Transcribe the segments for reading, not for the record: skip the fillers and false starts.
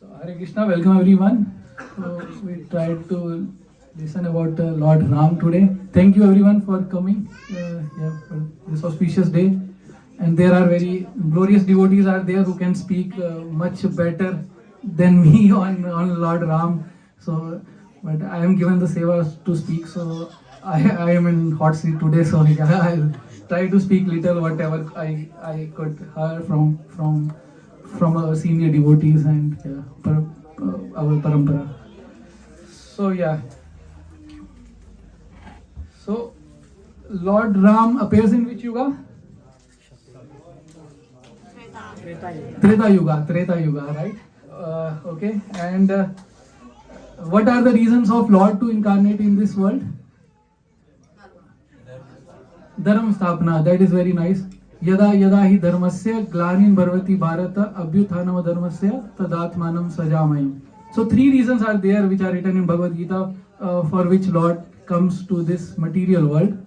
So Hare Krishna, welcome everyone. So we tried to listen about Lord Ram today. Thank you everyone for coming. For this auspicious day. And there are very glorious devotees are there who can speak much better than me on Lord Ram. So, but I am given the seva to speak. So I am in hot seat today. So yeah, I'll try to speak little whatever I could hear from our senior devotees and our parampara. So yeah. So Lord Ram appears in which yuga? Treta Yuga, right? Okay. And what are the reasons of Lord to incarnate in this world? Dharma Sthapana. That is very nice. Yada yada hi dharmasya glanin bharvati bharata abhyuthanam dharmasya tadatmanam sajamayam. So three reasons are there which are written in Bhagavad Gita for which Lord comes to this material world.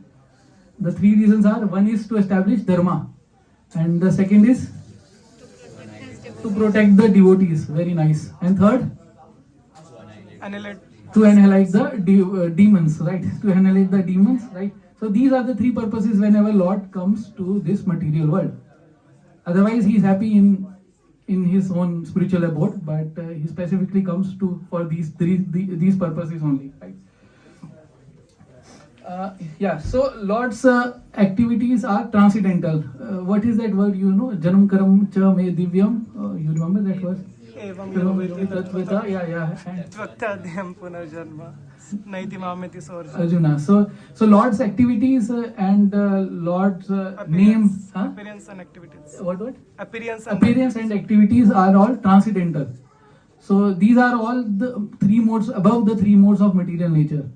The three reasons are: one is to establish dharma, and the second is to protect the devotees. Very nice. And third, to annihilate the demons, right? To annihilate the demons, right? So these are the three purposes whenever Lord comes to this material world. Otherwise, he is happy in his own spiritual abode, but he specifically comes for these purposes only, right? So Lord's activities are transcendental. What is that word? You know, Janam Karam Cha Me Divyam. You remember that word? Arjuna. So Lord's activities and Lord's name. Appearance and activities. What? Appearance and activities are all transcendental. So these are all the three modes above the three modes of material nature.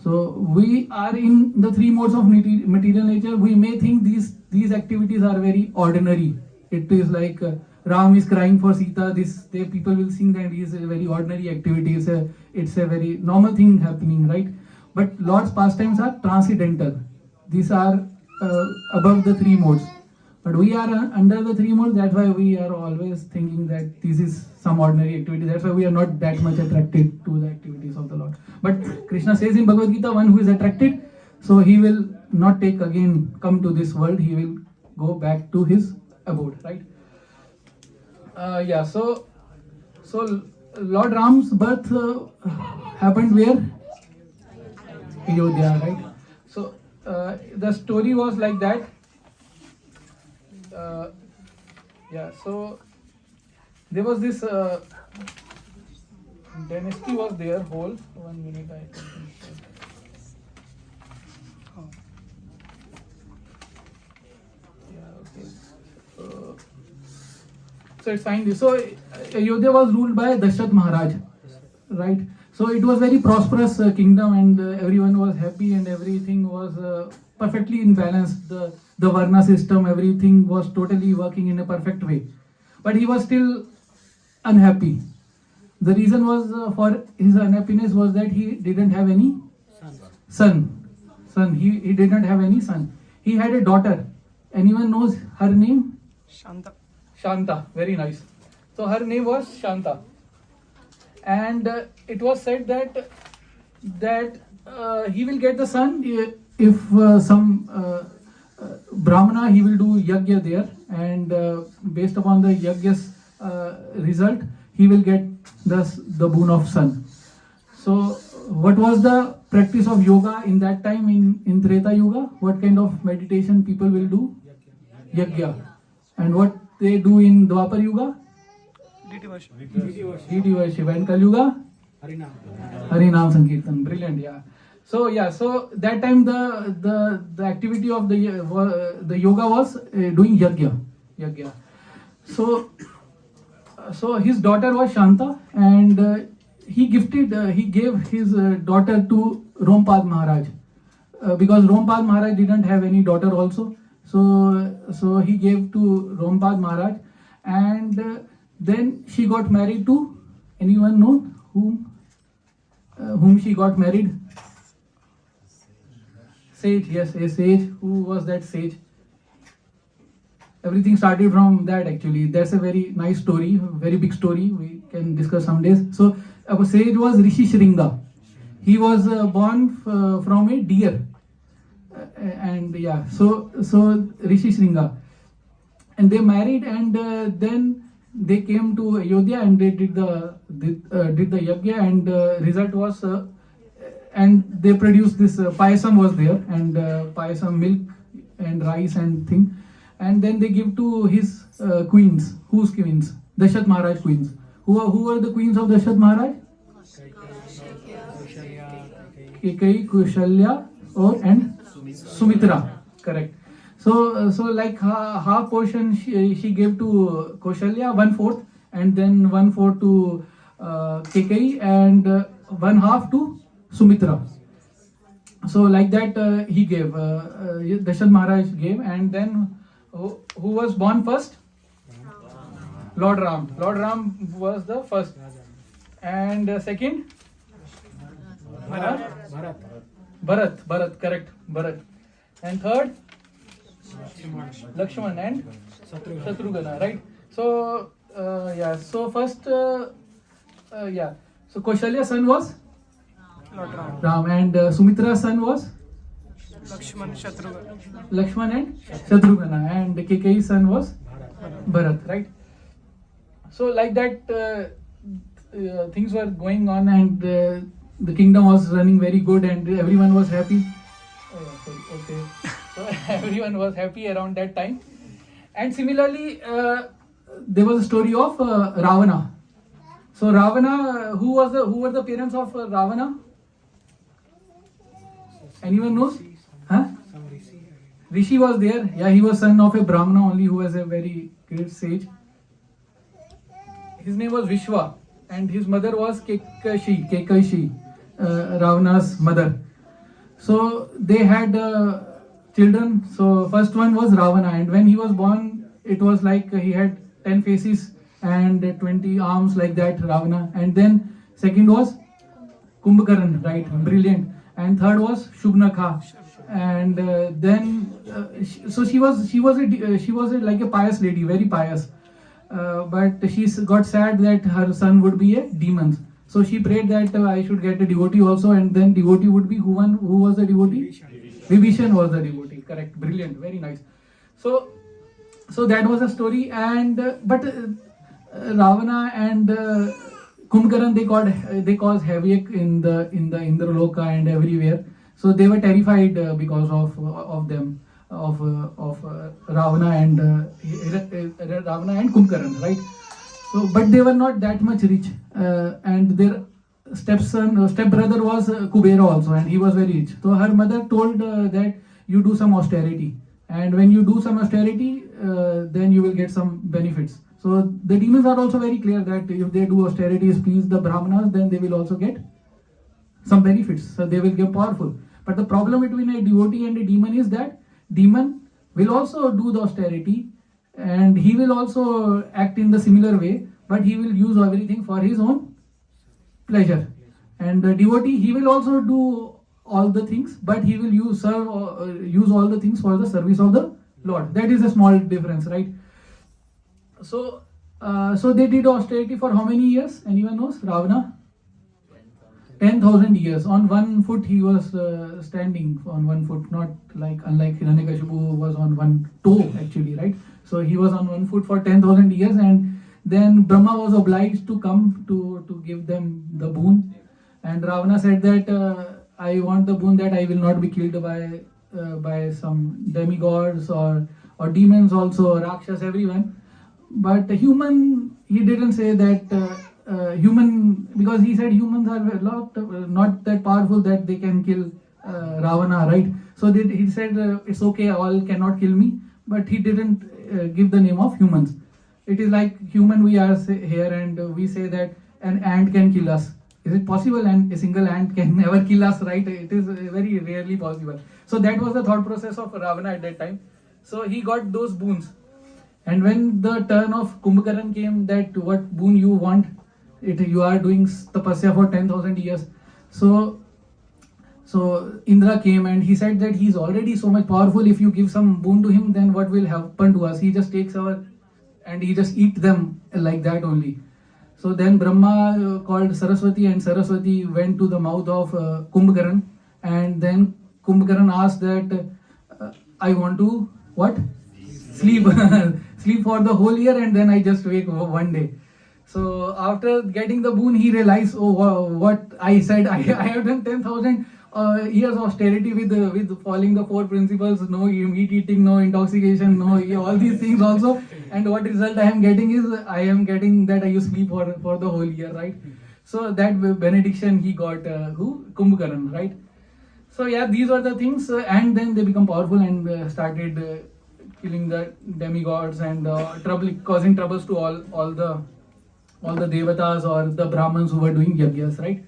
So we are in the three modes of material nature. We may think these activities are very ordinary. It is like Ram is crying for Sita. People will think that it is a very ordinary activity. It's a very normal thing happening, right? But Lord's pastimes are transcendental. These are above the three modes. But we are under the three modes. That's why we are always thinking that this is some ordinary activity. That's why we are not that much attracted to the activities of the Lord. But Krishna says in Bhagavad Gita, one who is attracted, so he will not come to this world. He will go back to his abode, right? So Lord Ram's birth happened where? Ayodhya, right? So the story was like that. So there was this dynasty was there. Whole 1 minute, I think. So it's fine. So Ayodhya was ruled by Dashrath Maharaj, right? So it was very prosperous kingdom, and everyone was happy, and everything was perfectly in balance. The Varna system, everything was totally working in a perfect way. But he was still unhappy. The reason was for his unhappiness was that he didn't have any son. He did not have any son. He had a daughter. Anyone knows her name? Shanta. Very nice. So her name was Shanta. And it was said that he will get the son if some Brahmana, he will do yajna there, and based upon the yajna's result, he will get the boon of son. So what was the practice of yoga in that time in Treta Yuga? What kind of meditation people will do? Yajna. And what they do in Dwapar Yuga? Deity worship. And Kali Yuga? Harinam Sankirtan. Brilliant, yeah. So that time the activity of the yoga was doing yajna. So his daughter was Shanta, and he gave his daughter to Rompad Maharaj because Rompad Maharaj didn't have any daughter also. So he gave to Rompad Maharaj, and then she got married to, anyone know whom she got married? Sage, yes, a sage. Who was that sage? Everything started from that actually. That's a very nice story, very big story. We can discuss some days. So our sage was Rishi Shringa. He was born from a deer, and yeah, so Rishi Shringa, and they married, and then they came to Ayodhya and they did the yajna, and result was and they produced this payasam was there, and payasam milk and rice and thing, and then they give to his queens. Whose queens? Dasharat Maharaj queens. Who were the queens of Dasharat Maharaj? Kekai, Kushalya, and Sumitra. Correct. So like half portion she gave to Kaushalya, 1/4, and then 1/4 to Kekai, and 1/2 to Sumitra. So like that he gave, Dasharat Maharaj gave, and then who was born first? Lord Ram. Lord Ram was the first, and second? Bharat, correct, Bharat, and third? Lakshman and Shatrugna, right? So yeah, so first so Kaushalya's son was Lord Ram. Ram, and Sumitra's son was Lakshman, Shatrugna. Lakshman and Shatrugna, and Kekai's son was Bharat, right? So like that things were going on, and the kingdom was running very good, and everyone was happy. Okay. So everyone was happy around that time. And similarly, there was a story of Ravana. So Ravana, who were the parents of Ravana? Anyone knows? Huh? Rishi was there. Yeah, he was son of a Brahmana only, who was a very great sage. His name was Vishwa, and his mother was Kekashi, Ravana's mother. So they had children. So first one was Ravana, and when he was born, it was like he had 10 faces and 20 arms like that, Ravana. And then second was Kumbhakaran, right? Brilliant. And third was Shubhnakha. And then she was like a pious lady, very pious. But she got sad that her son would be a demon. So she prayed that I should get a devotee also, and then devotee would be who was the devotee? Vibhishan was the devotee. Correct, brilliant, very nice. So that was a story, and but Ravana and Kumbhakaran, they caused havoc in the Indraloka and everywhere. So they were terrified because of them, of Ravana and Kumbhakaran, right? So, but they were not that much rich, and their stepbrother was Kubera also, and he was very rich. So her mother told that you do some austerity, and when you do some austerity, then you will get some benefits. So the demons are also very clear that if they do austerities, please the Brahmanas, then they will also get some benefits. So they will get powerful. But the problem between a devotee and a demon is that demon will also do the austerity, and he will also act in the similar way, but he will use everything for his own pleasure. And the devotee, he will also do all the things, but he will use all the things for the service of the Lord. That is a small difference, right? So they did austerity for how many years? Anyone knows? Ravana? 10,000 years. On 1 foot he was standing on 1 foot, not like unlike Hiranyakashipu who was on 1 toe actually, right? So he was on 1 foot for 10,000 years, and then Brahma was obliged to come to give them the boon. And Ravana said that I want the boon that I will not be killed by some demigods or demons also, Rakshas, everyone. But human, he didn't say that human, because he said humans are not that powerful that they can kill Ravana, right? So he said it's okay, all cannot kill me, but he didn't give the name of humans. It is like human, we are here and we say that an ant can kill us. Is it possible? And a single ant can never kill us, right? It is very rarely possible. So that was the thought process of Ravana at that time. So he got those boons. And when the turn of Kumbhakaran came, that what boon you want, you are doing tapasya for 10,000 years. So Indra came and he said that he's already so much powerful. If you give some boon to him, then what will happen to us? He just takes and he just eat them like that only. So then Brahma called Saraswati, and Saraswati went to the mouth of Kumbhakaran, and then Kumbhakaran asked that I want to what? Sleep. Sleep for the whole year, and then I just wake one day. So after getting the boon, he realized, oh, what I said, I have done 10,000 years of austerity with following the four principles, no meat eating, no intoxication, no all these things also. And what result I am getting is, I am getting that I used to sleep for the whole year, right? So that benediction he got, who? Kumbhakaran, right? So yeah, these are the things, and then they become powerful and started killing the demigods and causing troubles to all the devatas or the brahmins who were doing yajnas, right?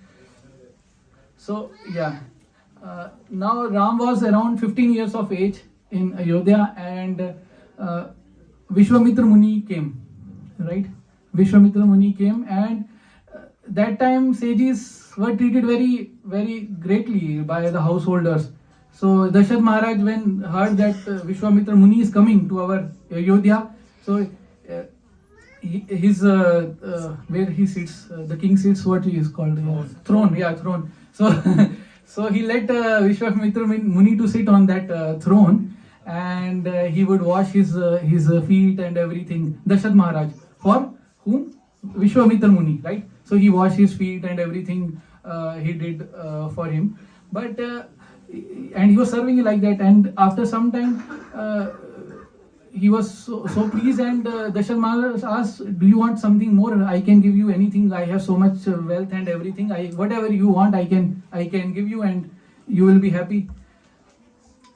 So yeah, now Ram was around 15 years of age in Ayodhya, and Vishwamitra Muni came, right? Vishwamitra Muni came, and that time sages were treated very, very greatly by the householders. So Dasharatha Maharaj, when heard that Vishwamitra Muni is coming to our Ayodhya, so his where he sits, the king sits, what he is called, throne, yeah, throne. So so he let Vishwamitra Muni to sit on that throne, and he would wash his feet and everything. Dasharatha Maharaj, for whom? Vishwamitra Muni, right? So he washed his feet and everything he did for him, but and he was serving like that. And after some time, he was so pleased, and Dasharatha Maharaj asked, do you want something more? I can give you anything. I have so much wealth and everything. Whatever you want, I can give you, and you will be happy.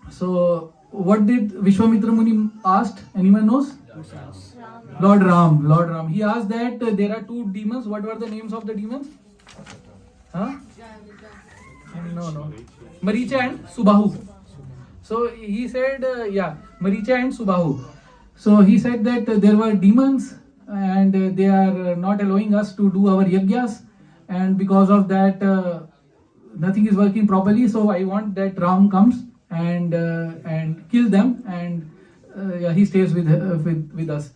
So what did Vishwamitra Muni asked? Anyone knows? Lord Ram. He asked that there are two demons. What were the names of the demons? Huh? No. Maricha and Subahu. So he said, Maricha and Subahu. So he said that there were demons, and they are not allowing us to do our yajnas, and because of that nothing is working properly. So I want that Ram comes and kill them, and he stays with us.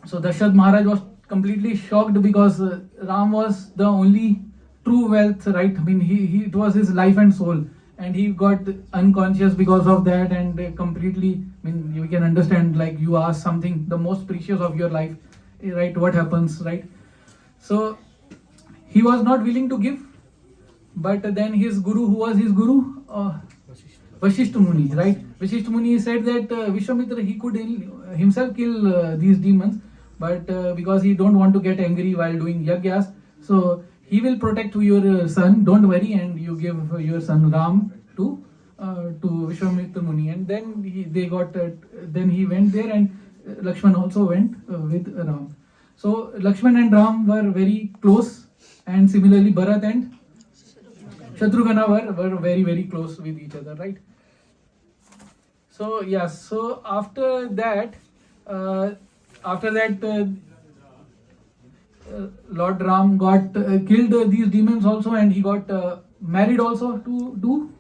So Dasharatha Maharaj was completely shocked, because Ram was the only true wealth, right? I mean, it was his life and soul, and he got unconscious because of that, and completely, I mean, you can understand, like you ask something, the most precious of your life, right? What happens, right? So he was not willing to give, but then his guru, who was his guru? Vashishta Muni, right? Vashishta Muni said that Vishwamitra, he could himself kill these demons, but because he don't want to get angry while doing yajnas, so he will protect your son, don't worry, and you give your son Ram to Vishwamitra Muni. And then then he went there, and Lakshman also went with Ram. So Lakshman and Ram were very close, and similarly Bharat and Shatrugna were very, very close with each other, right? So yeah, so after that Lord Ram got killed these demons also, and he got married also to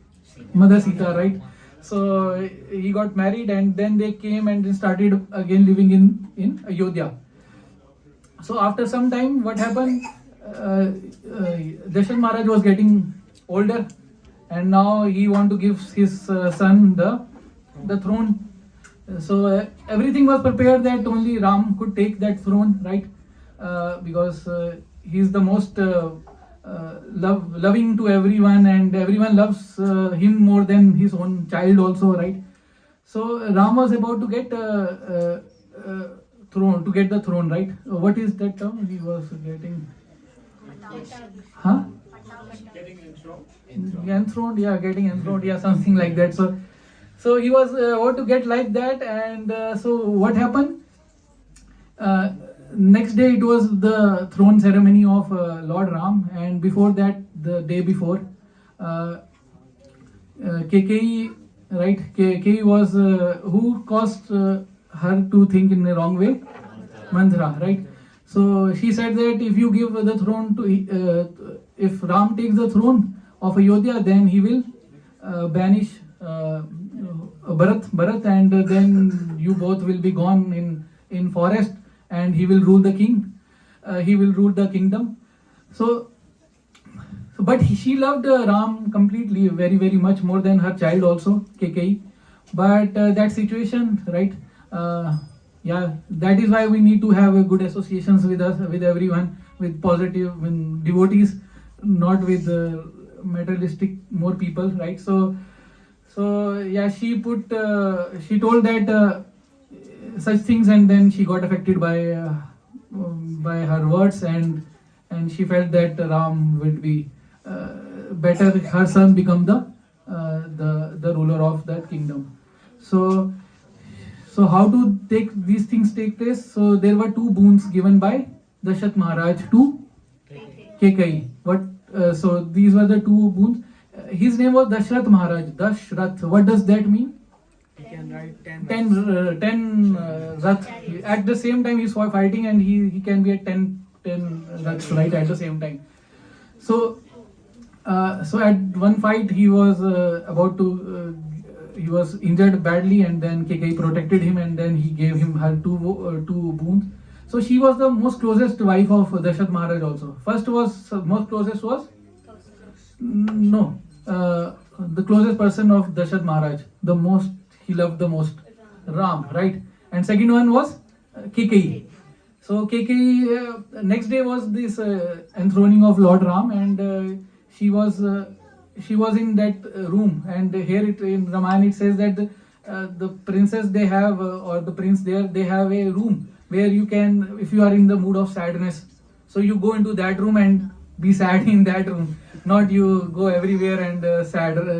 Mother Sita, right? So he got married, and then they came and started again living in Ayodhya. So after some time, what happened? Dasharatha Maharaj was getting older, and now he want to give his son the throne. So everything was prepared that only Ram could take that throne, right? Because he is the most loving to everyone, and everyone loves him more than his own child also, right? So Ram was about to get the throne, right? What is that term he was getting? Huh? Getting enthroned, yeah, something like that. So he was about to get like that, and so what happened? Next day it was the throne ceremony of Lord Ram, and before that, the day before, Kekeyi, right? Kekeyi was who caused her to think in the wrong way? Manthara, right? So she said that if you give the throne to, if Ram takes the throne of Ayodhya, then he will banish Bharat, and then you both will be gone in forest, and he will rule the he will rule the kingdom. So, but she loved Ram completely, very, very much more than her child also, Kekai. But that situation, right? Yeah, that is why we need to have good associations with us, with everyone, with positive devotees, not with materialistic more people, right? So yeah, she told that such things, and then she got affected by her words, and she felt that Ram would be better her son become the ruler of that kingdom. So how to these things take place? So there were two boons given by Dasharat Maharaj to Kekai. So these were the two boons. His name was Dashrath Maharaj. Dashrath. What does that mean? He can write 10. 10 Rath. At the same time he's fighting, and he can be at 10 Raths, right, at the same time. So at one fight he was he was injured badly, and then Kekai protected him, and then he gave him her two boons. So she was the most closest wife of Dasharat Maharaj also. Most closest was the closest person of Dasharat Maharaj. The most he loved the most, Ram, right? And second one was Kekai. So Kekai, next day was this enthroning of Lord Ram, and she was in that room. And here in Ramayana it says that the princess they have or the prince they have a room where you can, if you are in the mood of sadness, so you go into that room and be sad in that room, not you go everywhere and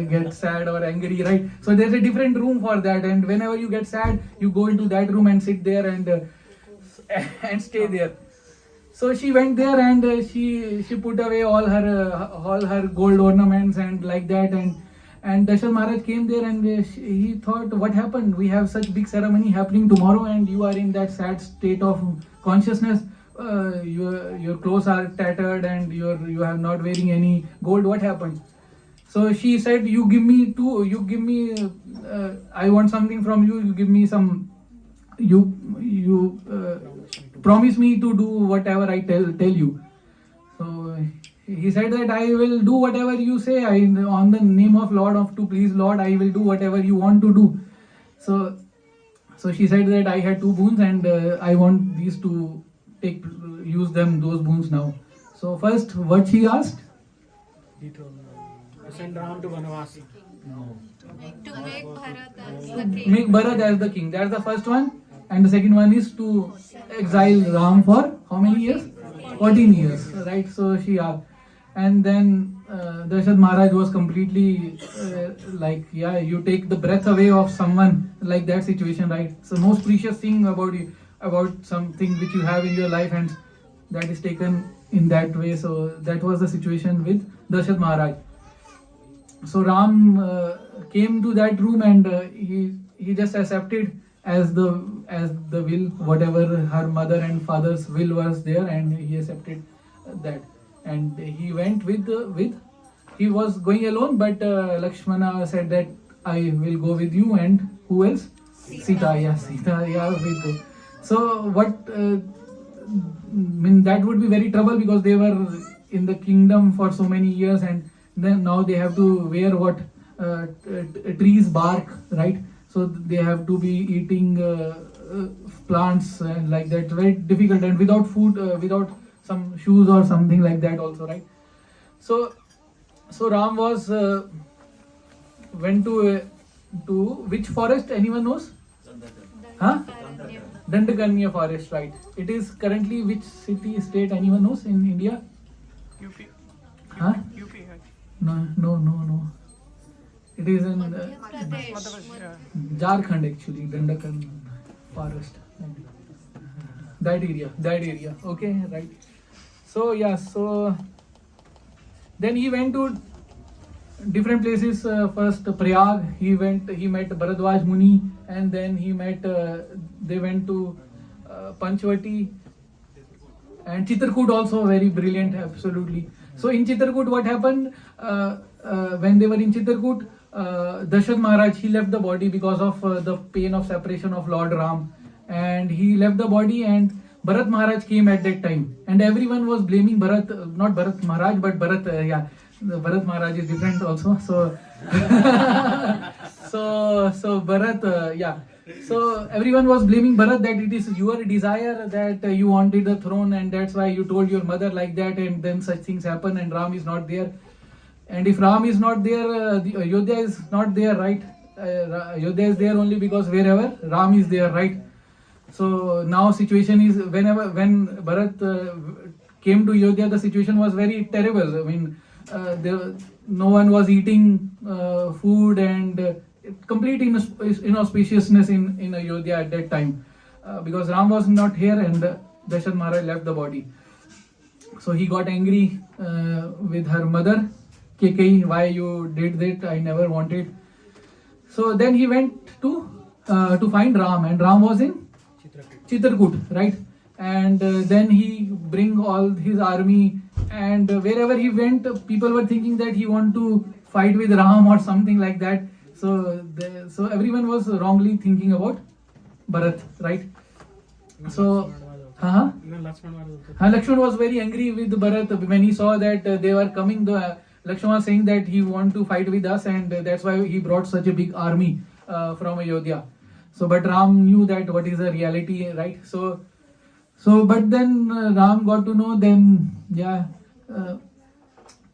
get sad or angry, right? So there's a different room for that, and whenever you get sad, you go into that room and sit there and stay there. So she went there, and she put away all her gold ornaments and like that, and Dasharat Maharaj came there, and he thought, what happened? We have such big ceremony happening tomorrow, and you are in that sad state of consciousness. Your clothes are tattered, and you are not wearing any gold. What happened? So she said, you give me I want something from you. You give me some. You promise me to do whatever I tell you. So he said that I will do whatever you say. On the name of Lord, to please Lord, I will do whatever you want to do. So she said that I had two boons, and I want these to use those boons now. So first, what she asked? He told to send Ram to Vanavasi. To make Bharat as the king. Make Bharat as the king. That's the first one. And the second one is to exile Ram for how many years? 14 years, right? So she asked. And then Dasharat Maharaj was completely you take the breath away of someone, like that situation, right? So most precious thing about something which you have in your life, and that is taken in that way. So that was the situation with Dasharat Maharaj. So Ram came to that room, and he just accepted as the will, whatever her mother and father's will was there, and he accepted that. And he went he was going alone, but Lakshmana said that I will go with you, and who else? Sita, will go. So that would be very trouble, because they were in the kingdom for so many years, and then now they have to wear trees bark, right? So they have to be eating plants and like that, very difficult, and without food, without some shoes or something like that also, right? So Ram went to which forest? Anyone knows? Dandakanya forest, right? It is currently which city, state? Anyone knows in India? UP. Huh? UP. No. It is in Madhya Pradesh. Jharkhand, actually, Dandakan forest. That area. Okay, right. So then he went to different places. First Prayag, he met Bharadwaj Muni, and then they went to Panchvati, and Chitrakoot also, very brilliant, absolutely. So in Chitrakoot, what happened? When they were in Chitrakoot, Dasharat Maharaj, he left the body because of the pain of separation of Lord Ram, and he left the body, and Bharat Maharaj came at that time, and everyone was blaming Bharat, not Bharat Maharaj, but Bharat. Bharat Maharaj is different also. So, so Bharat, So everyone was blaming Bharat that it is your desire that you wanted the throne, and that's why you told your mother like that, and then such things happen, and Ram is not there. And if Ram is not there, the Ayodhya is not there, right? Ayodhya is there only because wherever Ram is there, right? So now situation is when Bharat came to Ayodhya, the situation was very terrible. I mean, no one was eating food, and complete inauspiciousness in Ayodhya at that time, because Ram was not here, and Dasharatha Maharaj left the body. So he got angry with her mother, Kekai, why you did that? I never wanted. So then he went to find Ram, and Ram was in Chitrakoot, right? And then he bring all his army, and wherever he went, people were thinking that he want to fight with Ram or something like that. So everyone was wrongly thinking about Bharat, right? So, Even Lakshman was also. Lakshman was very angry with Bharat when he saw that they were coming. Lakshman was saying that he want to fight with us, and that's why he brought such a big army from Ayodhya. So, but Ram knew that what is the reality, right? So, but then Ram got to know them,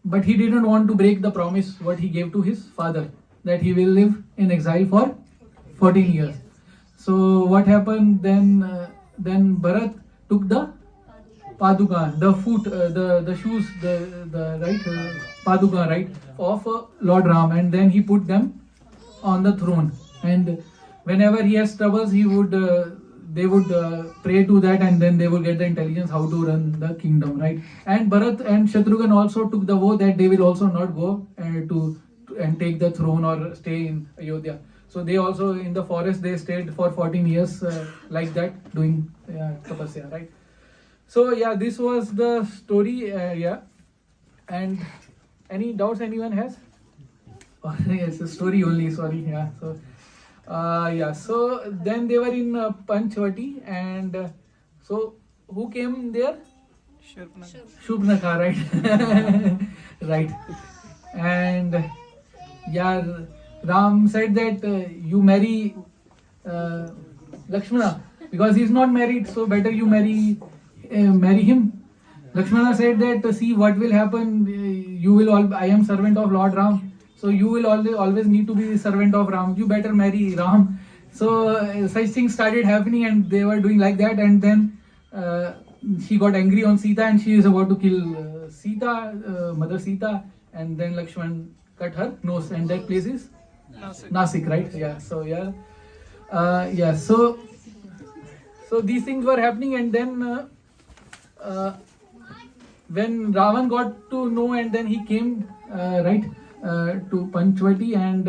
but he didn't want to break the promise what he gave to his father, that he will live in exile for 14 years. So what happened then? Then Bharat took the paduka, the foot, the shoes, the right paduka, right, of Lord Ram, and then he put them on the throne. And whenever he has troubles, they would pray to that, and then they would get the intelligence how to run the kingdom, right? And Bharat and Shatrughan also took the vow that they will also not go and take the throne or stay in Ayodhya. So they also in the forest they stayed for 14 years like that, doing tapasya, right? So this was the story. And any doubts anyone has? Yes, a story only. Sorry. So then they were in Panchvati, and so who came there? Shubhnaka, right? Right. And Ram said that you marry Lakshmana because he's not married, so better you marry him. Lakshmana said that see what will happen. I am servant of Lord Ram, so you will always need to be servant of Ram. You better marry Ram. So such things started happening, and they were doing like that. And then she got angry on Sita, and she is about to kill Sita, Mother Sita, and then Lakshman cut her nose, and that place is Nasik, right? So these things were happening, and then when Ravan got to know, and then he came to Panchvati, and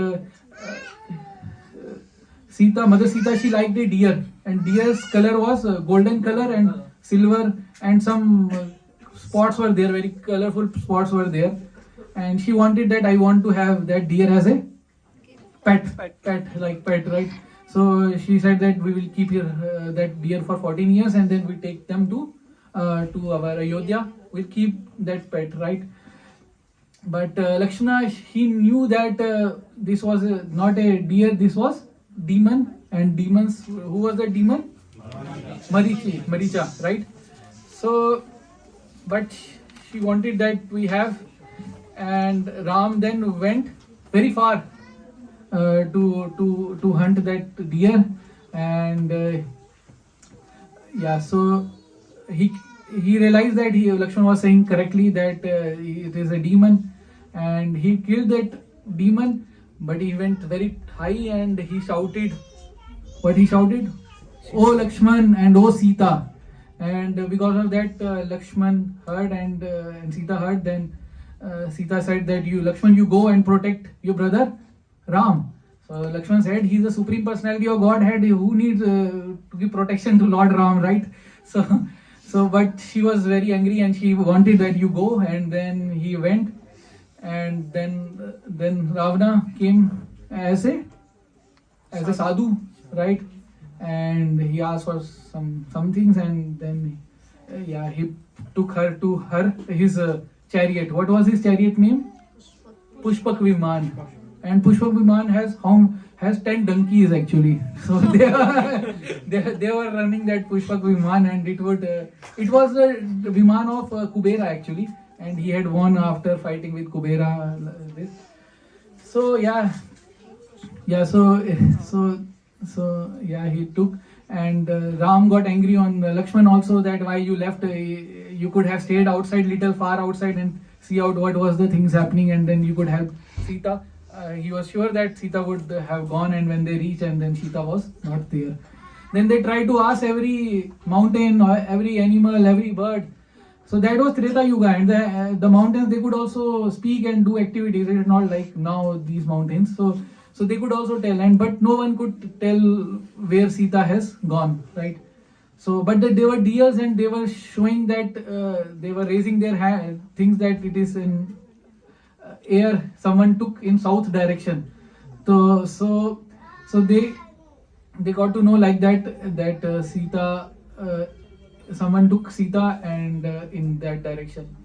Mother Sita, she liked a deer, and deer's color was golden color and silver, and some spots were there, very colorful spots were there, and she wanted that I want to have that deer as a pet, right? So she said that we will keep that deer for 14 years, and then we take them to our Ayodhya. We'll keep that pet, right? But Lakshmana, he knew that this was not a deer, this was demon, and demons. Who was the demon? Maricha, right? So, but she wanted that we have, and Ram then went very far to hunt that deer, and so he realized that Lakshmana was saying correctly that it is a demon, and he killed that demon, but he went very high and he shouted. What he shouted? Oh Lakshman and oh Sita. And because of that, Lakshman heard and Sita heard. Then Sita said that Lakshman, you go and protect your brother Ram. So Lakshman said, he's the supreme personality of Godhead. Who needs to give protection to Lord Ram, right? So, but she was very angry, and she wanted that you go, and then he went, and then Ravana came as a sadhu, right? and he asked for some things, and then he took her to his chariot. What was his chariot name? Pushpak Viman. And Pushpak Viman has 10 donkeys actually. So they were running that Pushpak Viman, and it was the Viman of Kubera actually, and he had won after fighting with Kubera. This. So he took, and Ram got angry on Lakshman also, that why you left. You could have stayed outside, little far outside, and see out what was the things happening, and then you could help Sita. He was sure that Sita would have gone, and when they reached, and then Sita was not there. Then they tried to ask every mountain, every animal, every bird. So that was Treta Yuga, and the mountains, they could also speak and do activities. It is not like now these mountains. So they could also tell, but no one could tell where Sita has gone, right? So, but they were deers, and they were showing that they were raising their hand, things that it is in air. Someone took in south direction. So they got to know like that Sita. Someone took Sita and in that direction.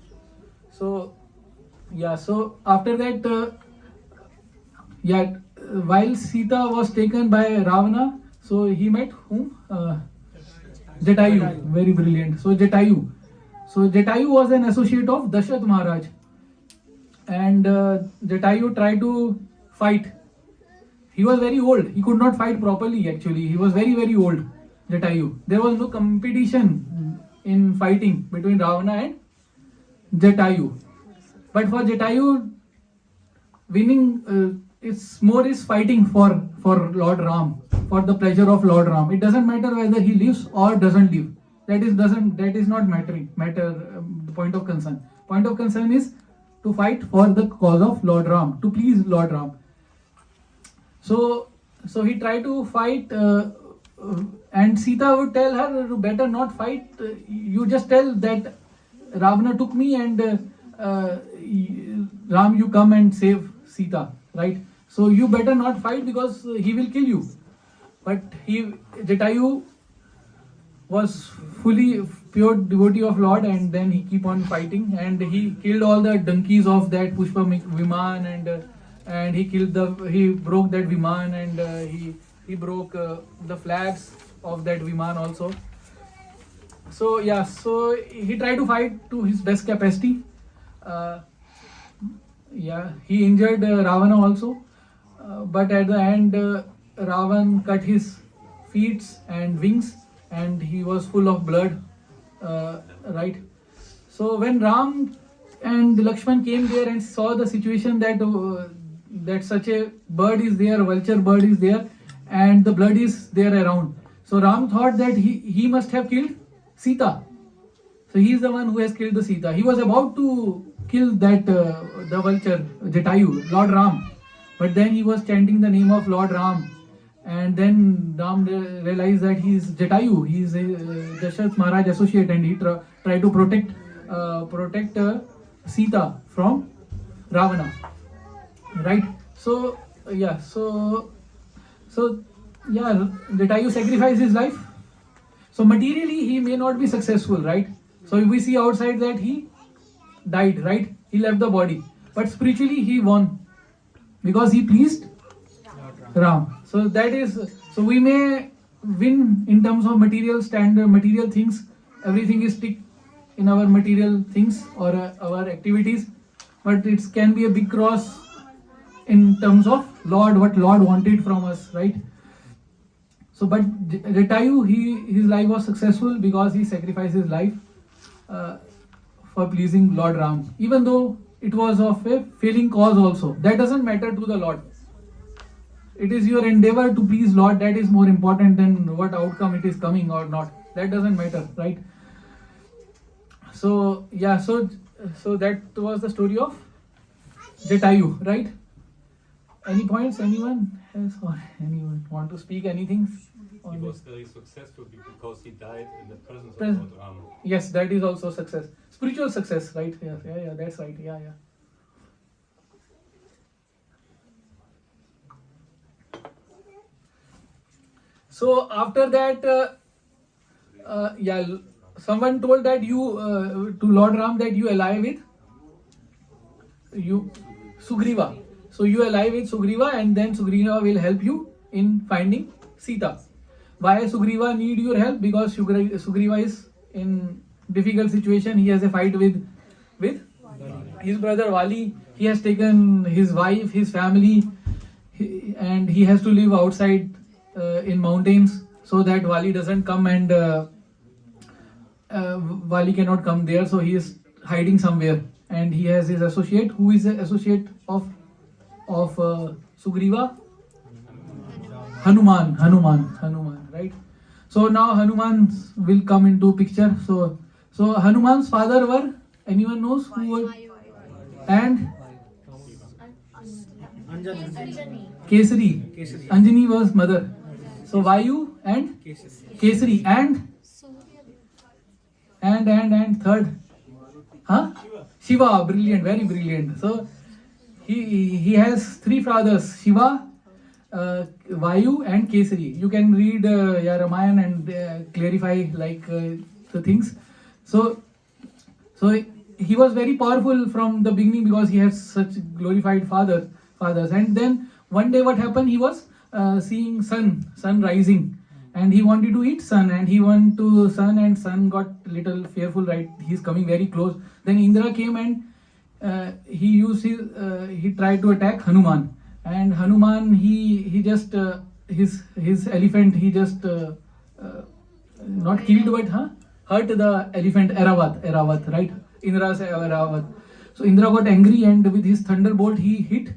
So after that, while Sita was taken by Ravana, so he met whom? Jatayu. Very brilliant. So Jatayu was an associate of Dashrath Maharaj, and Jatayu tried to fight. He was very old. He could not fight properly actually. He was very, very old. Jatayu. There was no competition in fighting between Ravana and Jatayu. But for Jatayu, winning is fighting for Lord Ram, for the pleasure of Lord Ram. It doesn't matter whether he lives or doesn't live. That is not the point of concern. Point of concern is to fight for the cause of Lord Ram, to please Lord Ram. So he tried to fight. And Sita would tell her, you better not fight. You just tell that Ravana took me, and Ram, you come and save Sita, right? So you better not fight because he will kill you. But Jatayu was fully pure devotee of Lord, and then he keep on fighting, and he killed all the donkeys of that Pushpa Viman, and he broke that Viman, and he broke the flags of that Viman also. So he tried to fight to his best capacity. He injured Ravana also, but at the end Ravan cut his feet and wings, and he was full of blood, right? So when Ram and Lakshman came there and saw the situation that such a bird is there, vulture bird is there, and the blood is there around. So Ram thought that he must have killed Sita. So he is the one who has killed the Sita. He was about to kill that the vulture, Jatayu, Lord Ram. But then he was chanting the name of Lord Ram. And then Ram realized that he is Jatayu. He is Dashrath Maharaj associate, and he tried to protect Sita from Ravana. Right? So Jatayu sacrificed his life. So materially he may not be successful, right? So if we see outside that he died, right? He left the body. But spiritually he won because he pleased Ram. So we may win in terms of material standard, material things. Everything is ticked in our material things or our activities. But it can be a big cross in terms of Lord, what Lord wanted from us, right? So, but Jatayu, his life was successful because he sacrificed his life for pleasing Lord Ram. Even though it was of a failing cause also. That doesn't matter to the Lord. It is your endeavor to please Lord that is more important than what outcome it is coming or not. That doesn't matter, right? So that was the story of Jatayu, right? Any points? Anyone else or anyone want to speak anything? He was very successful because he died in the presence of Present. Lord Rama. Yes, that is also success. Spiritual success, right? Yeah, that's right. Yeah. So after that, someone told that you to Lord Ram that you ally with you Sugriva. So you ally with Sugriva, and then Sugriva will help you in finding Sita. Why Sugriva need your help? Because Sugriva is in difficult situation. He has a fight with his brother Vali. He has taken his wife, his family, and he has to live outside in mountains so that Vali doesn't come, and Vali cannot come there. So he is hiding somewhere, and he has his associate, who is the associate of Sugriva, Hanuman, right? So now Hanuman will come into picture. So Hanuman's father were, anyone knows who were? And Kesari. Anjani was mother. So Vayu and Kesari and third, Shiva. Brilliant, very brilliant. So he has three fathers: Shiva, Vayu and Kesari. You can read Ramayana and clarify the things. So he was very powerful from the beginning because he has such glorified fathers. And then one day what happened? He was seeing sun rising, and he wanted to eat sun, and he went to sun, and sun got little fearful, right? He's coming very close. Then Indra came, and he tried to attack Hanuman, and Hanuman he just his elephant, he just not killed but hurt the elephant Airavat, right? Indra's Airavat. So Indra got angry, and with his thunderbolt he hit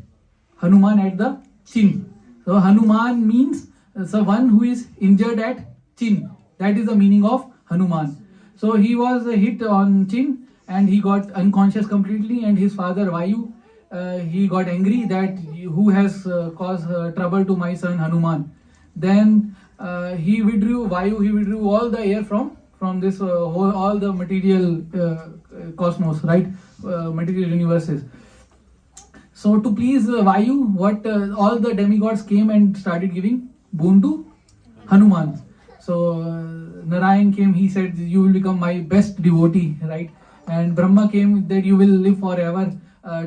Hanuman at the chin. So Hanuman means one who is injured at chin. That is the meaning of Hanuman. So he was hit on chin, and he got unconscious completely, and his father Vayu, he got angry that who has caused trouble to my son Hanuman. Then he withdrew all the air from this all the material cosmos, right? Material universes. So to please Vayu, all the demigods came and started giving boon to Hanuman. So Narayan came, he said, you will become my best devotee, right? And Brahma came that you will live forever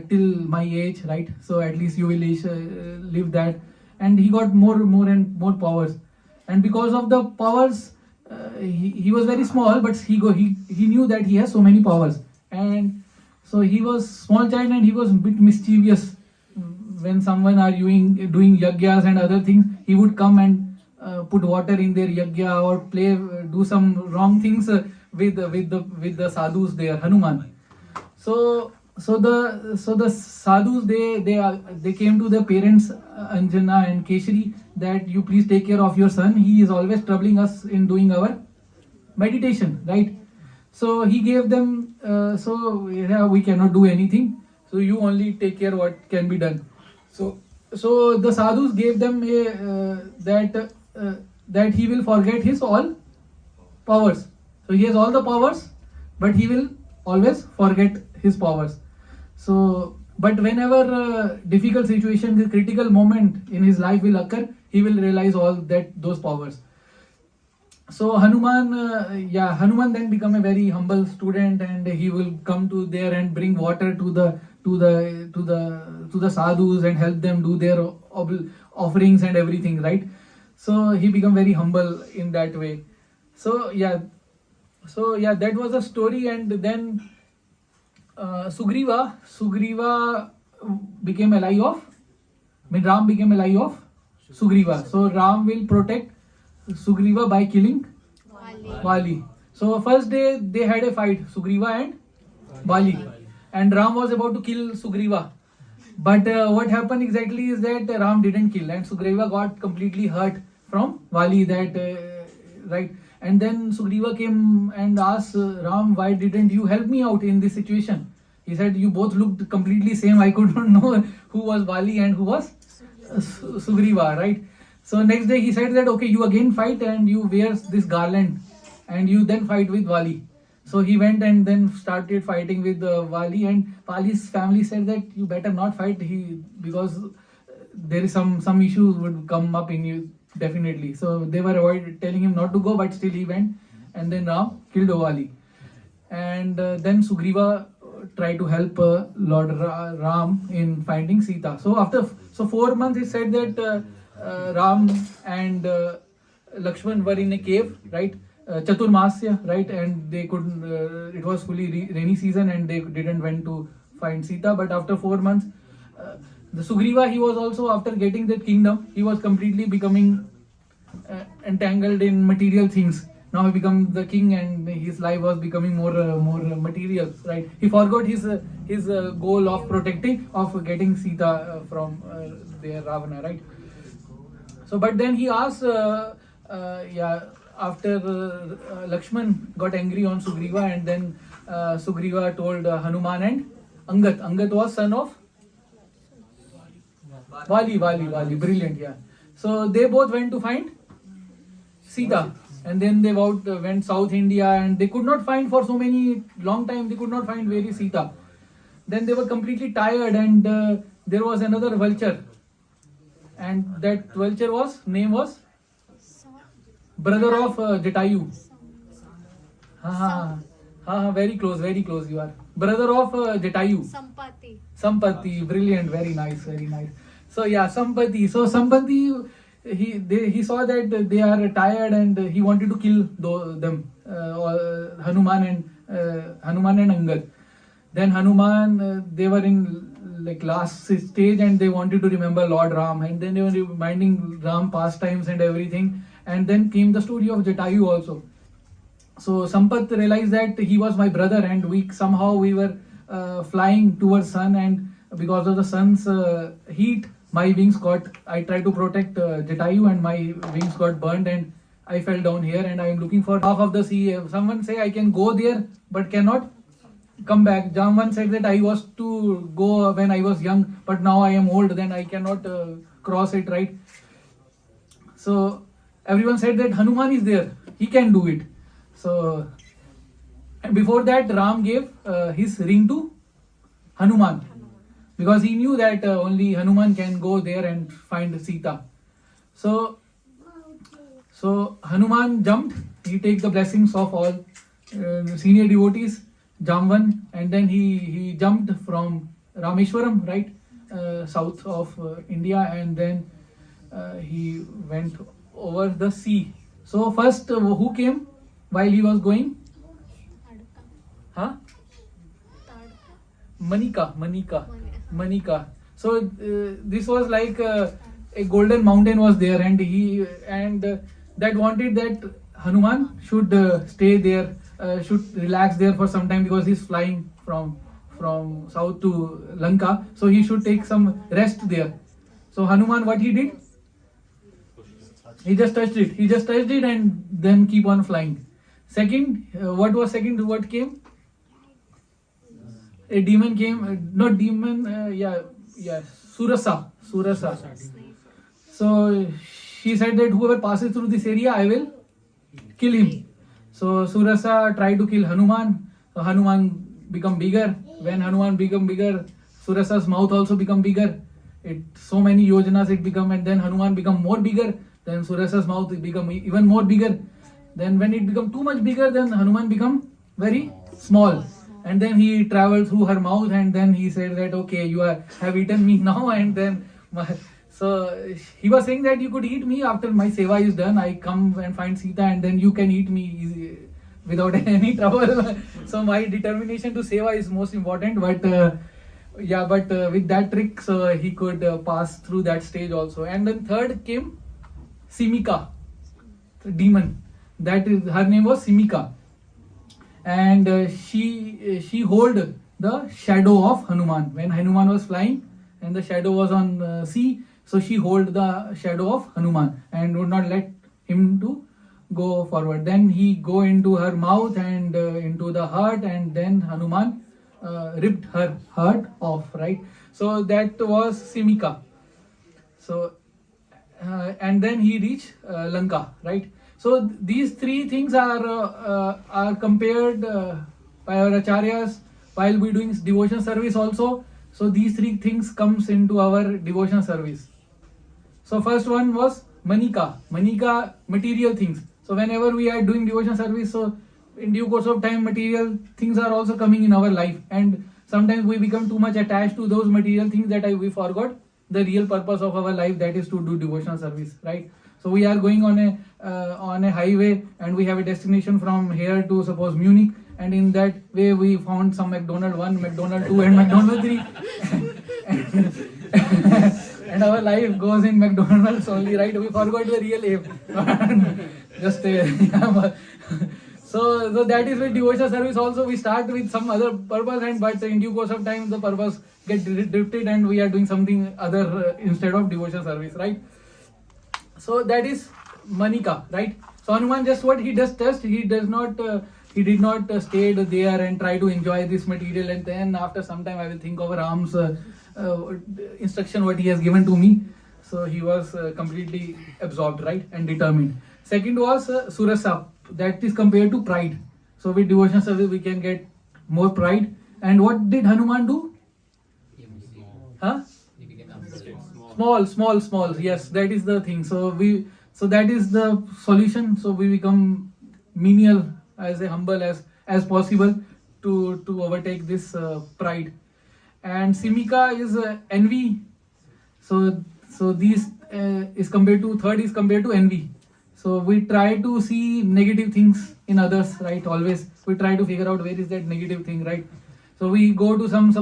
till my age, right? So at least you will live that. And he got more and more powers. And because of the powers, he was very small, but he knew that he has so many powers. And so he was small child, and he was a bit mischievous. When someone are doing yagyas and other things, he would come and put water in their yagya, or do some wrong things with the sadhus there, Hanuman. So the sadhus, they came to their parents Anjana and Keshari that you please take care of your son. He is always troubling us in doing our meditation, right? So he gave them, we cannot do anything. So you only take care what can be done. So the sadhus gave them that he will forget his all powers. So he has all the powers, but he will always forget his powers. So, but whenever difficult situation, the critical moment in his life will occur, he will realize those powers. So Hanuman then become a very humble student, and he will come to there and bring water to the sadhus and help them do their offerings and everything, right? So he become very humble in that way. So that was the story. And then Sugriva became ally of, Ram became ally of Sugriva. So Ram will protect Sugriva by killing Vali. So first day they had a fight, Sugriva and Vali, and Ram was about to kill Sugriva. But what happened exactly is that Ram didn't kill, and Sugriva got completely hurt from Vali. Right? And then Sugriva came and asked Ram, why didn't you help me out in this situation? He said, you both looked completely same. I could not know who was Vali and who was Sugriva, right? So next day he said that, okay, you again fight and you wear this garland and you then fight with Vali. So he went and then started fighting with Vali, and Vali's family said that you better not fight because there is some issue would come up in definitely. So they were telling him not to go, but still he went. And then Ram killed Ovali. And then Sugriva tried to help Lord Ram in finding Sita. So after 4 months, he said that Ram and Lakshman were in a cave, right? Chaturmasya, right? And they couldn't. It was fully rainy season, and they didn't went to find Sita. But after 4 months, the Sugriva, he was also, after getting that kingdom, he was completely becoming entangled in material things. Now he became the king, and his life was becoming more material, right? He forgot his goal of protecting, of getting Sita from their Ravana, right? So, but then he asked, after Lakshman got angry on Sugriva, and then Sugriva told Hanuman and Angat. Angat was son of Vali, brilliant, yeah. So they both went to find Sita, and then they went South India, and they could not find for so many long time. They could not find where is Sita. Then they were completely tired, and there was another vulture, and that vulture name was brother of Jatayu. Very close you are. Brother of Jatayu. Sampati, brilliant, very nice. So yeah, Sampati. So Sampati, he saw that they are tired, and he wanted to kill them, Hanuman and Angad. Then Hanuman, they were in like last stage, and they wanted to remember Lord Ram, and then they were reminding Ram pastimes and everything. And then came the story of Jatayu also. So Sampat realized that he was my brother, and we were flying towards sun, and because of the sun's heat, my wings I tried to protect Jatayu, and my wings got burned, and I fell down here, and I am looking for half of the sea. Someone say I can go there, but cannot come back. Jamvan said that I was to go when I was young, but now I am old, then I cannot cross it, right? So everyone said that Hanuman is there, he can do it. So, and before that, Ram gave his ring to Hanuman, because he knew that only Hanuman can go there and find Sita. So Hanuman jumped. He take the blessings of all senior devotees, Jamvan, and then he jumped from Rameshwaram, right, south of India, and then he went over the sea. So first, who came while he was going? Manika. So this was like a golden mountain was there, and that wanted that Hanuman should stay there, should relax there for some time, because he's flying from south to Lanka, so he should take some rest there. So Hanuman, what he did? He just touched it and then keep on flying. Second, what was second? What came? A demon came, not demon, Surasa. So she said that whoever passes through this area, I will kill him. So Surasa tried to kill Hanuman. So Hanuman become bigger. When Hanuman become bigger, Surasa's mouth also become bigger. So many yojanas it become, and then Hanuman become more bigger. Then Surasa's mouth become even more bigger. Then when it become too much bigger, then Hanuman become very small. And then he traveled through her mouth, and then he said that, okay, you have eaten me now. And then so he was saying that you could eat me after my seva is done. I come and find Sita, and then you can eat me easy, without any trouble. So my determination to seva is most important. But with that trick, so he could pass through that stage also. And then third came Simika, the demon. That is, her name was Simika, and she hold the shadow of Hanuman. When Hanuman was flying and the shadow was on sea, so she hold the shadow of Hanuman and would not let him to go forward. Then he go into her mouth and into the heart, and then Hanuman ripped her heart off, right? So that was Simika. So and then he reached Lanka, right? So these three things are compared by our acharyas while we doing devotion service also. So these three things comes into our devotion service. So first one was Manika, material things. So whenever we are doing devotion service, so in due course of time, material things are also coming in our life, and sometimes we become too much attached to those material things that we forgot the real purpose of our life, that is to do devotional service, right? So we are going on a highway, and we have a destination from here to suppose Munich, and in that way we found some McDonald 1, McDonald 2 and McDonald 3 and our life goes in McDonald's only, right? We forgot the real aim. Just so that is with devotional service also. We start with some other purpose, and but in due course of time the purpose get drifted and we are doing something other instead of devotional service, right? So that is Manika, right? So Hanuman, just what he does test, he did not stay there and try to enjoy this material, and then after some time I will think of Ram's instruction what he has given to me. So he was completely absorbed, right, and determined. Second was Surasa, that is compared to pride. So with devotional service we can get more pride. And what did Hanuman do? Huh? Small. Yes, that is the thing. So that is the solution. So we become menial, as humble as possible to overtake this pride. And Simika is envy. So these is compared to, third is compared to envy. So we try to see negative things in others, right? Always we try to figure out where is that negative thing, right? So we go to some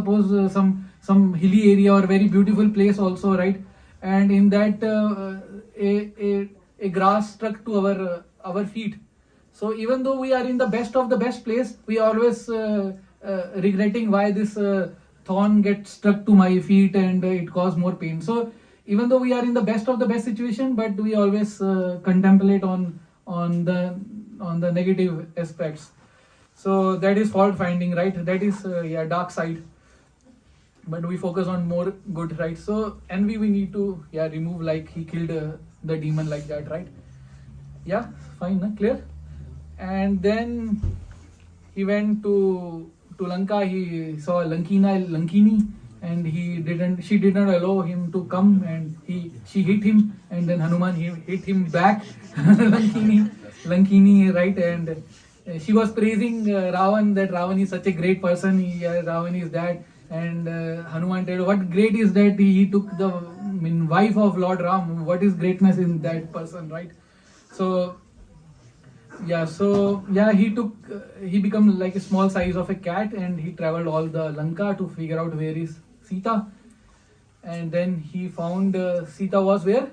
hilly area or very beautiful place also, right? And in that a grass struck to our feet. So even though we are in the best of the best place, we are always regretting why this thorn gets stuck to my feet and it caused more pain. So even though we are in the best of the best situation, but we always contemplate on the negative aspects. So that is fault finding, right? That is dark side. But we focus on more good, right? So envy we need to remove, like he killed the demon like that, right? Yeah, fine, clear. And then he went to Lanka. He saw Lankini, and she did not allow him to come, and she hit him, and then Hanuman hit him back. Lankini, right? And she was praising Ravan, that Ravan is such a great person. Ravan is that, and Hanuman told, what great is that he took the wife of Lord Ram. What is greatness in that person, right? So he became like a small size of a cat, and he traveled all the Lanka to figure out where is Sita. And then he found Sita was where?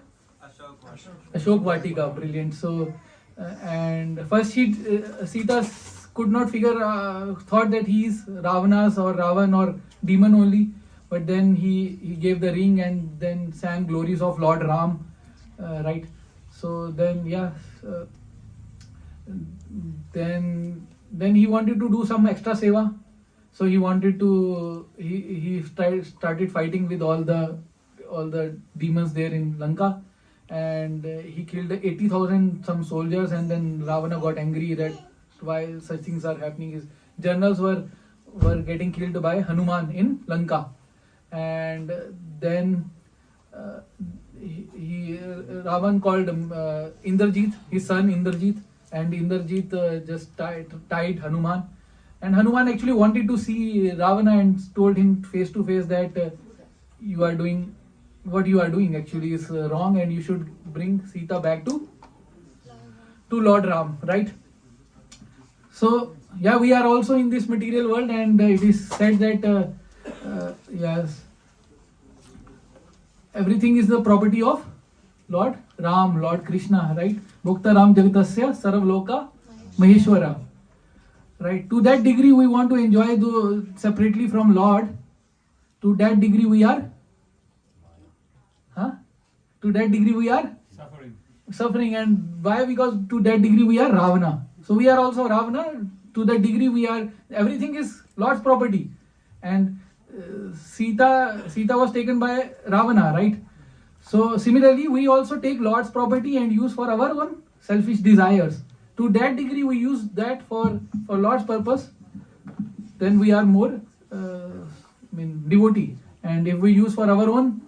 Ashok Vatika. Brilliant. So and first Sita could not thought that he is Ravana's or Ravan or demon only, but then he gave the ring and then sang glories of Lord Ram, right? So then then he wanted to do some extra seva. So he wanted to he started fighting with all the demons there in Lanka, and he killed 80,000 some soldiers. And then Ravana got angry that why such things are happening. His generals were getting killed by Hanuman in Lanka. And then Ravan called Indrajit, his son Indrajit, and Indrajit just tied Hanuman. And Hanuman actually wanted to see Ravana and told him face to face that what you are doing actually is wrong, and you should bring Sita back to Lord Ram, right? So we are also in this material world, and it is said that everything is the property of Lord Ram, Lord Krishna, right? Bhukta Ram Jagatasya Sarv Loka Maheshwara. Right? To that degree we want to enjoy separately from Lord. To that degree we are suffering. And why? Because to that degree we are Ravana. So we are also Ravana. To that degree we are, everything is Lord's property. And Sita was taken by Ravana, right? So similarly we also take Lord's property and use for our own selfish desires. To that degree we use that for Lord's purpose, then we are more devotee. And if we use for our own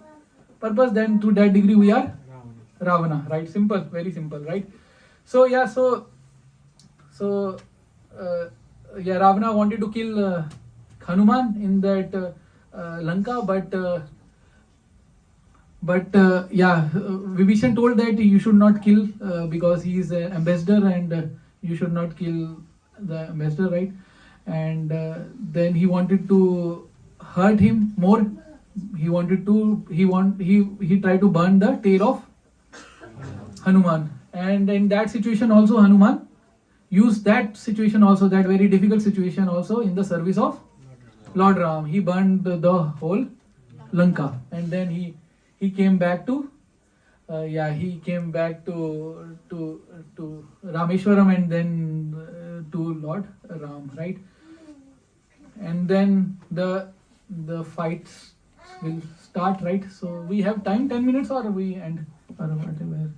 purpose, then to that degree we are Ravana, right? Simple, very simple, right? So yeah, yeah, Ravana wanted to kill Hanuman in that Lanka, but yeah, Vibhishan told that you should not kill because he is an ambassador and you should not kill the ambassador, right? And then he wanted to hurt him more. He tried to burn the tail of Hanuman, and in that situation also Hanuman used that situation also, that very difficult situation also, in the service of Lord Ram. He burned the whole Lanka, and then he came back to he came back to Rameshwaram, and then to Lord Ram, right? And then the fights will start, right? So we have time, 10 minutes, or we end, or whatever.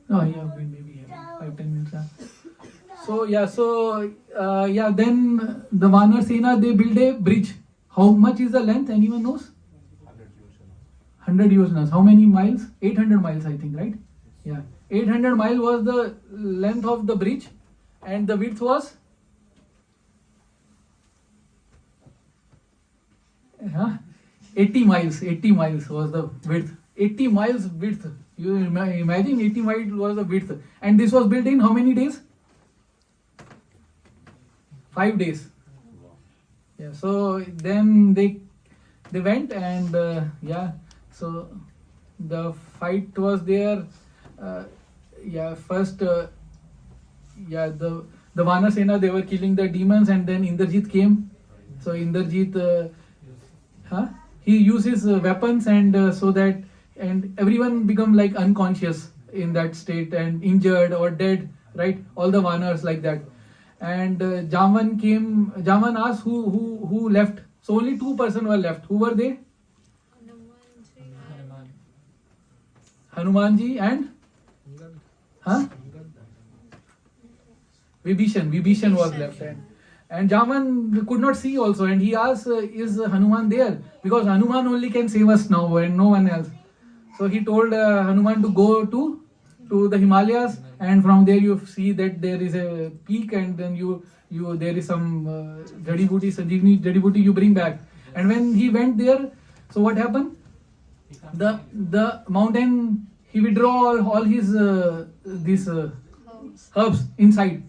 No, yeah, we maybe have 5-10 minutes. Yeah. So then the Vanar Sena, they build a bridge. How much is the length? Anyone knows? 100 yojanas. How many miles? 800 miles, I think, right? Yeah. 800 miles was the length of the bridge, and the width was 80 miles. 80 miles was the width. 80 miles width. You imagine 80 miles was the width. And this was built in how many days? 5 days. Yeah. So then they went, and so the fight was there. First, the Vanar Sena, they were killing the demons, and then Indrajit came. So Indrajit, he uses weapons, and so that, and everyone become like unconscious in that state and injured or dead, right? All the Vanars like that. And Jaman came. Jaman asked who left. So only 2 persons were left. Who were they? Hanumanji and Vibhishan was left, and Jaman could not see also, and he asked, is Hanuman there? Because Hanuman only can save us now and no one else. So he told Hanuman to go to the Himalayas, and from there you see that there is a peak, and then there is some Jadi Booty, Sanjeevani Jadi Booty you bring back. And when he went there, so what happened? The mountain, he withdraw all his these herbs inside.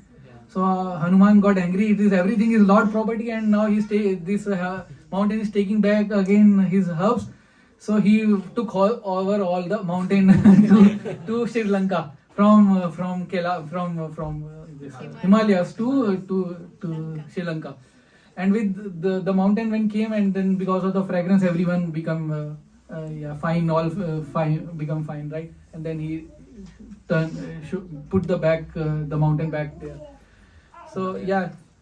So Hanuman got angry. Everything is Lord property, and now this mountain is taking back again his herbs. So he took over all the mountain to Sri Lanka from this Himalayas to Sri Lanka. And with the mountain when came, and then because of the fragrance, everyone become become fine, right? And then he put the mountain back there. So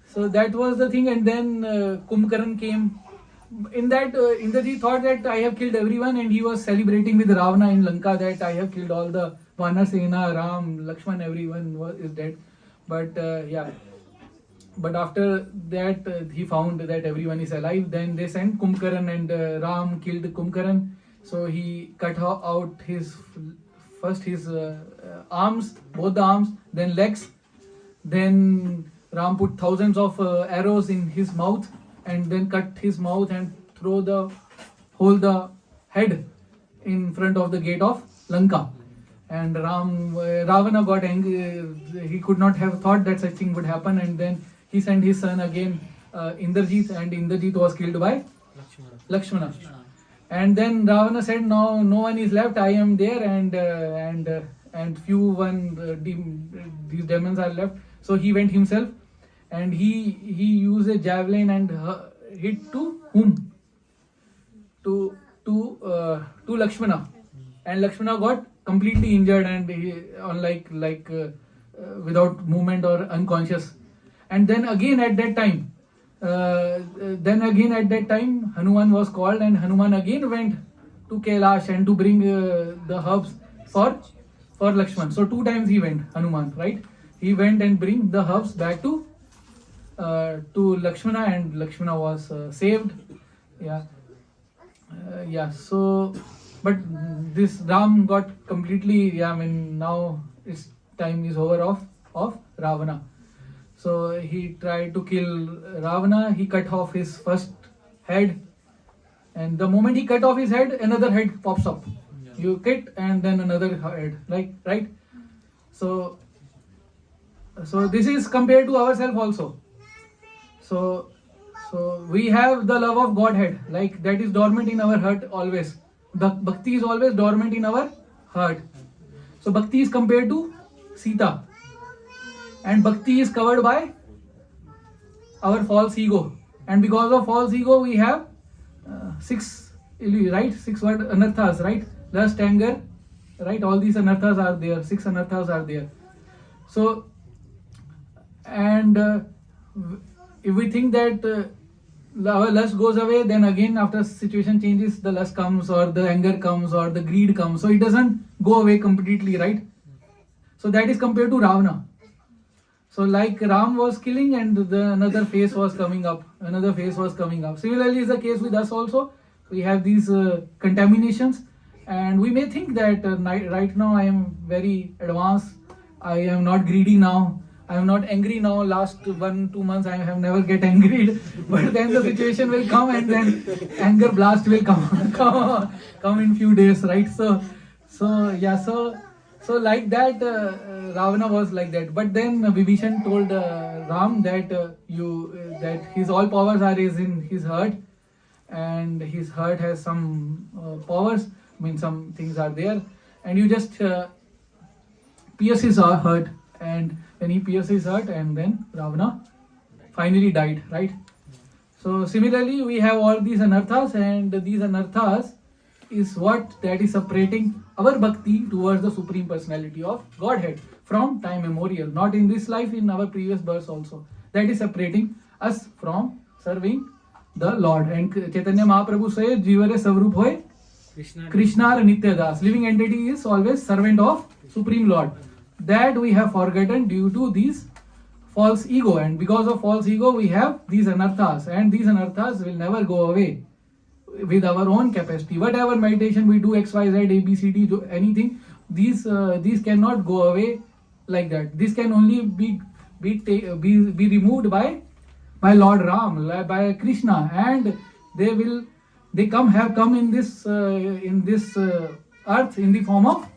so that was the thing. And then Kumbhakaran came. In that, Indrajit thought that I have killed everyone, and he was celebrating with Ravana in Lanka that I have killed all the Vanar Sena, Ram, Lakshman, everyone is dead. But but after that, he found that everyone is alive. Then they sent Kumbhakaran, and Ram killed Kumbhakaran. So he cut out his arms, both the arms, then legs. Then Ram put thousands of arrows in his mouth, and then cut his mouth and hold the head in front of the gate of Lanka. And Ravana got angry. He could not have thought that such thing would happen, and then he sent his son again, Indrajit, and Indrajit was killed by Lakshmana. And then Ravana said, no one is left. I am there, and these demons are left. So he went himself, and he used a javelin and hit to whom? To Lakshmana, and Lakshmana got completely injured, and without movement or unconscious. And then again at that time, Hanuman was called, and Hanuman again went to Kailash and to bring the herbs for Lakshman. So 2 times he went, Hanuman, right? He went and bring the herbs back to Lakshmana, and Lakshmana was saved. So but this Ram got completely, I mean, now its time is over of Ravana. So he tried to kill Ravana. He cut off his first head, and the moment he cut off his head, another head pops up. You cut and then another head, like right. So this is compared to ourselves also. So we have the love of Godhead, like that is dormant in our heart always. Bhakti is always dormant in our heart. So bhakti is compared to Sita, and bhakti is covered by our false ego, and because of false ego we have six word anarthas, right? Lust, anger, right? All these anarthas are there. 6 anarthas are there. So, and if we think that our lust goes away, then again after situation changes, the lust comes or the anger comes or the greed comes. So it doesn't go away completely, right? So that is compared to Ravana. So like Ram was killing and another face was coming up. Another face was coming up. Similarly is the case with us also. We have these contaminations, and we may think that right now I am very advanced. I am not greedy now. I am not angry now. Last 1-2 months I have never get angry. But then the situation will come and then anger blast will come in few days, right? So like that Ravana was like that. But then Vibhishan told Ram that that his all powers are in his heart, and his heart has some powers. I mean, some things are there, and you just pierce his heart, and when he pierced his heart, and then Ravana finally died, right? So similarly, we have all these anarthas, and these anarthas is what that is separating our bhakti towards the Supreme Personality of Godhead from time memorial. Not in this life, in our previous births also. That is separating us from serving the Lord. And Chaitanya Mahaprabhu says, Jivare Savrup hoy Krishnar Nitya Das. Living entity is always servant of Supreme Lord. That we have forgotten due to these false ego, and because of false ego we have these anarthas, and these anarthas will never go away with our own capacity. Whatever meditation we do, XYZ, ABCD, anything, these cannot go away like that. This can only be removed by Lord Ram, by Krishna, and they have come in this earth in the form of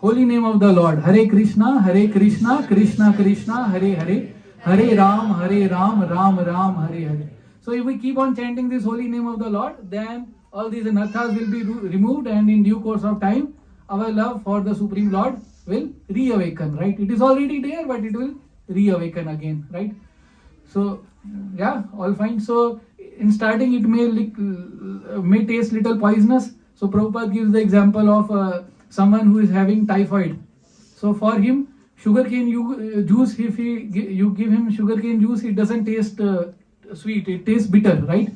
holy name of the Lord. Hare Krishna, Krishna Krishna, Hare Hare, Hare Ram, Ram Ram, Hare Hare. So if we keep on chanting this holy name of the Lord, then all these anarthas will be removed, and in due course of time, our love for the Supreme Lord will reawaken, right? It is already there, but it will reawaken again, right? So, yeah, all fine. So, in starting, it may taste little poisonous. So, Prabhupada gives the example of someone who is having typhoid. So, for him, sugarcane juice, if you give him sugarcane juice, it doesn't taste sweet, it tastes bitter, right?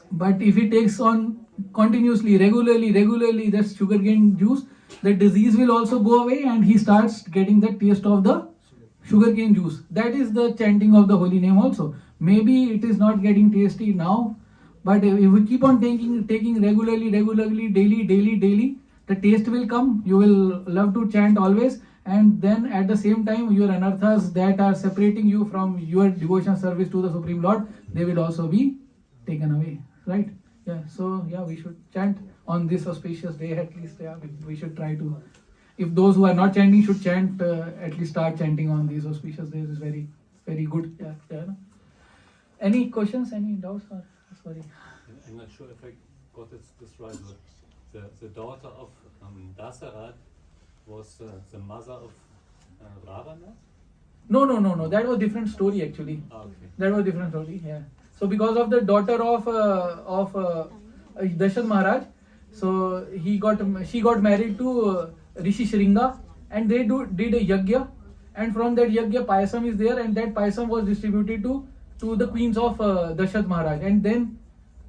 But if he takes on continuously, regularly this sugarcane juice, the disease will also go away, and he starts getting the taste of the sugarcane juice. That is the chanting of the holy name also. Maybe it is not getting tasty now, but if we keep on taking regularly, daily, the taste will come. You will love to chant always, and then at the same time your anarthas that are separating you from your devotion service to the Supreme Lord, they will also be taken away, right? Yeah, so yeah, we should chant on this auspicious day at least. Yeah, we should try to, if those who are not chanting should chant, at least start chanting on these auspicious days. Is very, very good. Yeah. Any questions, any doubts? Sorry. I'm not sure if I got this right. The daughter of Dasarat was the mother of Ravana? No. That was different story actually. Okay. That was different story. Yeah. So because of the daughter of Dasharatha Maharaj, so she got married to Rishi Shringa, and they did a yagya, and from that yagya payasam is there, and that payasam was distributed to the queens of Dasharatha Maharaj, and then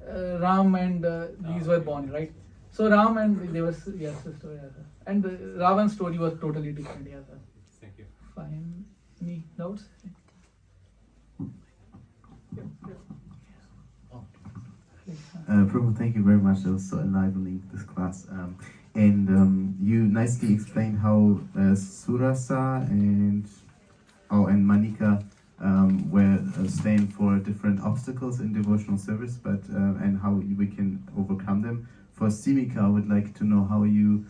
Ram and these were born, right? So Ram and they were sister, and Ravan's story was totally different. Yeah, sir. Thank you. Fine. Any doubts? Yeah. Prabhu, thank you very much. That was so enlivening, this class. You nicely explained how Surasa and Manika were staying for different obstacles in devotional service, but and how we can overcome them. For Simika, I would like to know how you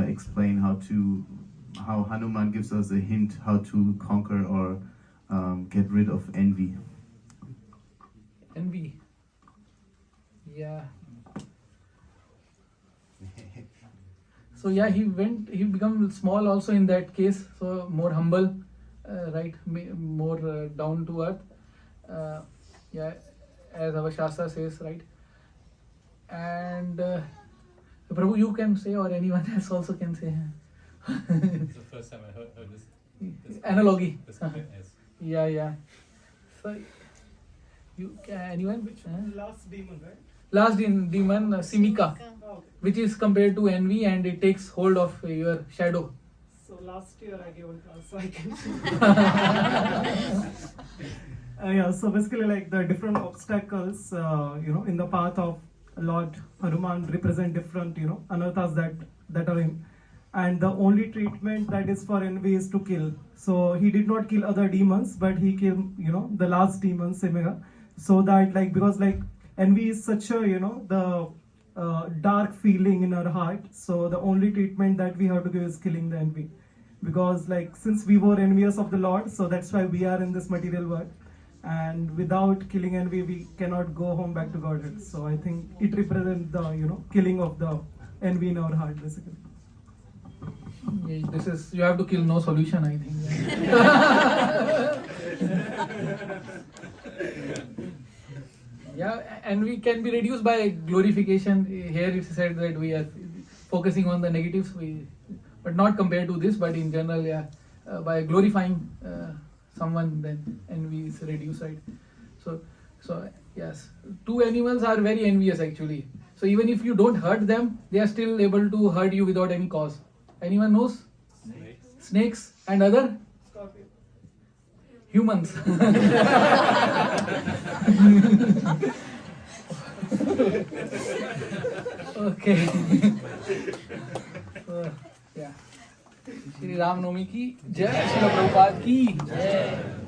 explain how Hanuman gives us a hint how to conquer or get rid of envy. Envy. Yeah. So yeah, he became small also in that case. So more humble, right? More down to earth. Yeah, as our Shastra says, right? And Prabhu, you can say, or anyone else also can say. It's the first time I heard this Analogy. This yes. Yeah. So anyone? Last demon, right? Last demon, Simika, Oh, okay. which is compared to envy, and it takes hold of your shadow. So last year I gave one class, so I can. Yeah, so basically like the different obstacles, in the path of Lord Hanuman represent different, anarthas that are in. And the only treatment that is for envy is to kill. So he did not kill other demons, but he killed, the last demon, Simika. So that because envy is such a, the dark feeling in our heart. So the only treatment that we have to give is killing the envy. Because since we were envious of the Lord, so that's why we are in this material world. And without killing envy, we cannot go home back to Godhead. So I think it represents the, killing of the envy in our heart, basically. Yeah, this is, you have to kill, no solution, I think. Yeah, and we can be reduced by glorification. Here it said that we are focusing on the negatives, but not compared to this, but in general, by glorifying someone, then envy is reduced, right? So yes, two animals are very envious actually. So even if you don't hurt them, they are still able to hurt you without any cause. Anyone knows? Snakes and other? Scorpio. Humans. Okay. So, yeah. Shri Ram Navami की जय, श्री प्रभुपाद की जय.